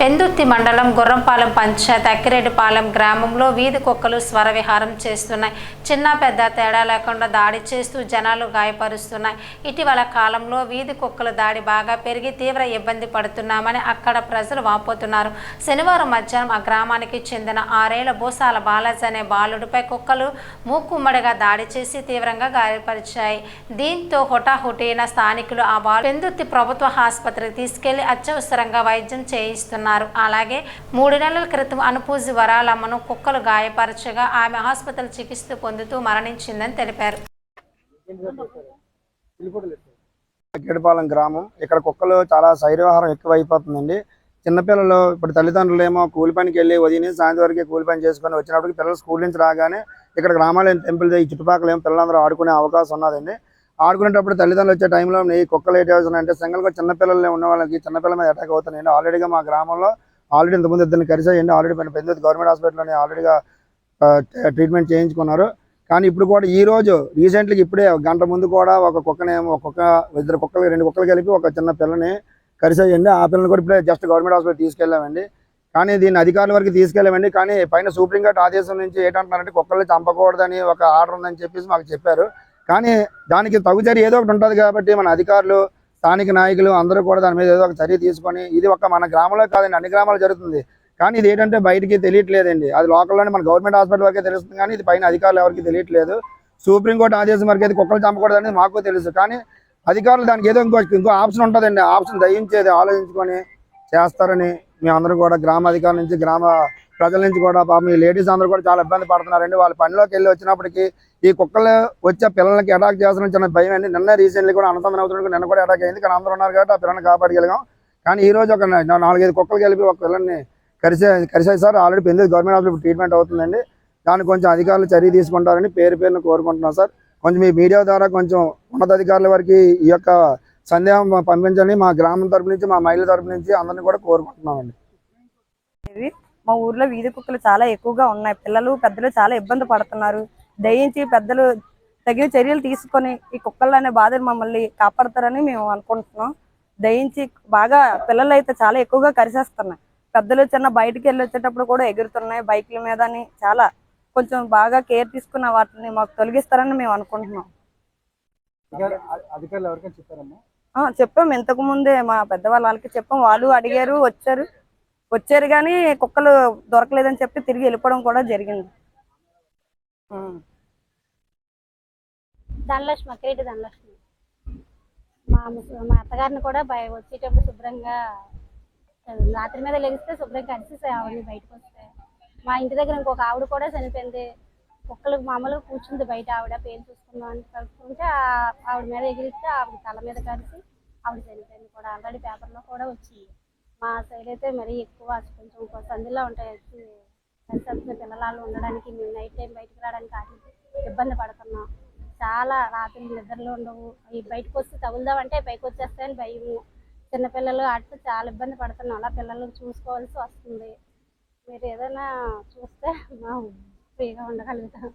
పెందుర్తి మండలం గుర్రంపాలెం పంచాయత్ అక్కిరెడ్డిపాలెం గ్రామంలో వీధి కుక్కలు స్వరవిహారం చేస్తున్నాయి. చిన్న పెద్ద తేడా లేకుండా దాడి చేస్తూ జనాలు గాయపరుస్తున్నాయి. ఇటీవల కాలంలో వీధి కుక్కల దాడి బాగా పెరిగి తీవ్ర ఇబ్బంది పడుతున్నామని అక్కడ ప్రజలు వాపోతున్నారు. శనివారం మధ్యాహ్నం ఆ గ్రామానికి చెందిన 6 ఏళ్ల బోసాల బాలాజీ అనే బాలుడిపై కుక్కలు మూకుమ్మడిగా దాడి చేసి తీవ్రంగా గాయపరిచాయి. దీంతో హుటాహుటిన స్థానికులు ఆ బాలు పెందుర్తి ప్రభుత్వ ఆసుపత్రికి తీసుకెళ్లి అత్యవసరంగా వైద్యం చేయిస్తున్నారు. అలాగే 3 నెలల క్రితం అనుపూజి వరాలమ్మను కుక్కలు గాయపరచగా ఆమె ఆసుపత్రిలో చికిత్స పొందుతూ మరణించిందని తెలిపారు. అక్కిరెడ్డిపాలెం గ్రామం ఇక్కడ కుక్కలు చాలా శైర్యవహారం ఎక్కువైపోతుందండి. చిన్నపిల్లలు ఇప్పుడు తల్లిదండ్రులు ఏమో కూలి పనికి వెళ్ళి ఉదయం సాయంత్రం వరకు కూలి పని చేసుకొని వచ్చినప్పటికి పిల్లలు స్కూల్ నుంచి రాగానే ఇక్కడ గ్రామాలు టెంపుల్ ఈ చుట్టుపక్కల ఏమో పిల్లలందరూ ఆడుకునే అవకాశం ఉన్నదండి. ఆడుకునేటప్పుడు తల్లిదండ్రులు వచ్చే టైంలో ఈ కుక్కలు ఏంటి అవుతున్నాయంటే సింగల్గా చిన్నపిల్లలు ఉన్న వాళ్ళకి చిన్నపిల్లల మీద అటాక్ అవుతున్నాయండి. ఆల్రెడీగా మా గ్రామంలో ఇంతకుముందు ఇద్దరిని కరిసాయండి. ఆల్రెడీ పెందుర్తి గవర్నమెంట్ హాస్పిటల్లోనే ఆల్రెడీగా ట్రీట్మెంట్ చేయించుకున్నారు. కానీ ఇప్పుడు కూడా ఈ రోజు రీసెంట్గా ఇప్పుడే గంట ముందు కూడా ఒక కుక్కనేమో ఇద్దరు కుక్కలు 2 కుక్కలు కలిపి ఒక చిన్న పిల్లని కరిసాయండి. ఆ పిల్లని కూడా ఇప్పుడే జస్ట్ గవర్నమెంట్ హాస్పిటల్ తీసుకెళ్ళామండి. కానీ దీన్ని అధికారుల వరకు తీసుకెళ్ళామండి. కానీ పైన సుప్రీంకోర్టు ఆదేశం నుంచి ఏంటంటున్నారంటే కుక్కల్ని చంపకూడదని ఒక ఆర్డర్ ఉందని చెప్పేసి మాకు చెప్పారు. కానీ దానికి తగు చర్య ఏదో ఒకటి ఉంటుంది కాబట్టి మన అధికారులు స్థానిక నాయకులు అందరూ కూడా దాని మీద ఏదో ఒక చర్య తీసుకొని ఇది ఒక మన గ్రామంలో కాదండి, అన్ని గ్రామాలు జరుగుతుంది. కానీ ఇది ఏంటంటే బయటికి తెలియట్లేదండి. అది లోకల్లోనే మన గవర్నమెంట్ హాస్పిటల్ వరకే తెలుస్తుంది. కానీ ఇది పైన అధికారులు ఎవరికి తెలియట్లేదు. సుప్రీంకోర్టు ఆదేశం వరకు అయితే కుక్కలు చంపకూడదు అనేది మాకు తెలుసు. కానీ అధికారులు దానికి ఏదో ఇంకో ఆప్షన్ ఉంటుందండి. ఆప్షన్ దయించేది ఆలోచించుకొని చేస్తారని మేమందరం కూడా గ్రామ అధికారుల నుంచి గ్రామ ప్రజల నుంచి కూడా పాపం ఈ లేడీస్ అందరూ కూడా చాలా ఇబ్బంది పడుతున్నారండి. వాళ్ళ పనిలోకి వెళ్ళి వచ్చినప్పటికీ ఈ కుక్కలు వచ్చే పిల్లలకి అటాక్ చేస్తున్న చిన్న భయం అండి. నిన్న రీసెంట్లీ కూడా అనంతరం అవుతున్నట్టు నిన్న కూడా అటాక్ అయింది. కానీ అందరూ ఉన్నారు కాబట్టి ఆ పిల్లల్ని కాపాడగలిగాం. కానీ ఈ రోజు ఒక 4-5 కుక్కలు కలిపి ఒక పిల్లల్ని కరిసాయి sir. Already Pendurthi government hospital treatment అవుతుందండి. దానికి కొంచెం అధికారులు చర్య తీసుకుంటారని పేరును కోరుకుంటున్నాం సార్. కొంచెం మీ మీడియా ద్వారా కొంచెం ఉన్నతాధికారుల వరకు ఈ యొక్క సందేహం పంపించండి. మా గ్రామం తరపు నుంచి మా మహిళల తరపు నుంచి అందరినీ కూడా కోరుకుంటున్నామండి. మా ఊర్లో వీధి కుక్కలు చాలా ఎక్కువగా ఉన్నాయి. పిల్లలు పెద్దలు చాలా ఇబ్బంది పడుతున్నారు. దయించి పెద్దలు తగిన చర్యలు తీసుకొని ఈ కుక్కలు అనే బాధను మమ్మల్ని కాపాడతారని మేము అనుకుంటున్నాం. దయించి బాగా పిల్లలు అయితే చాలా ఎక్కువగా కరిసేస్తున్నాయి. పెద్దలు చిన్న బయటికి వెళ్ళి వచ్చేటప్పుడు కూడా ఎగురుతున్నాయి బైక్ల మీద అని. చాలా కొంచెం బాగా కేర్ తీసుకున్న వాటిని మాకు తొలగిస్తారని మేము అనుకుంటున్నాం. చెప్పాము ఇంతకు ముందే మా పెద్దవాళ్ళకి చెప్పాం. వాళ్ళు అడిగారు, వచ్చారు కానీ కుక్కలు దొరకలేదని చెప్పి తిరిగి వెళ్ళిపోవడం కూడా జరిగింది. ధనలక్ష్మి, అక్కిరెడ్డి ధనలక్ష్మి. మా అత్తగారిని కూడా వచ్చేటప్పుడు శుభ్రంగా రాత్రి మీద లెగిస్తే శుభ్రంగా కరిసేసాయి ఆవిడ బయటకు వస్తే. మా ఇంటి దగ్గర ఇంకొక ఆవిడ కూడా చనిపోయింది. కుక్కలు మామూలుగా కూర్చుంది బయట. ఆవిడ పేరు చూసుకుందాం అని కలుసుకుంటే ఆవిడ మీద ఎగిరిస్తే ఆవిడ తల మీద కలిసి ఆవిడ చనిపోయింది కూడా. ఆల్రెడీ పేపర్లో కూడా వచ్చింది. మా సైడ్ అయితే మరీ ఎక్కువ కొంచెం సందులో ఉంటాయి. పిల్లలు ఉండడానికి మేము నైట్ టైం బయటకు రావడానికి ఇబ్బంది పడుతున్నాం. చాలా రాత్రి నిద్రలు ఉండవు. ఈ బయటకు వస్తే తగులుదామంటే పైకి వచ్చేస్తాయని భయము. చిన్నపిల్లలు ఆడితే చాలా ఇబ్బంది పడుతున్నాం. అలా పిల్లలను చూసుకోవాల్సి వస్తుంది. మీరు ఏదైనా చూస్తే మా ఫ్రీగా ఉండగలుగుతాం.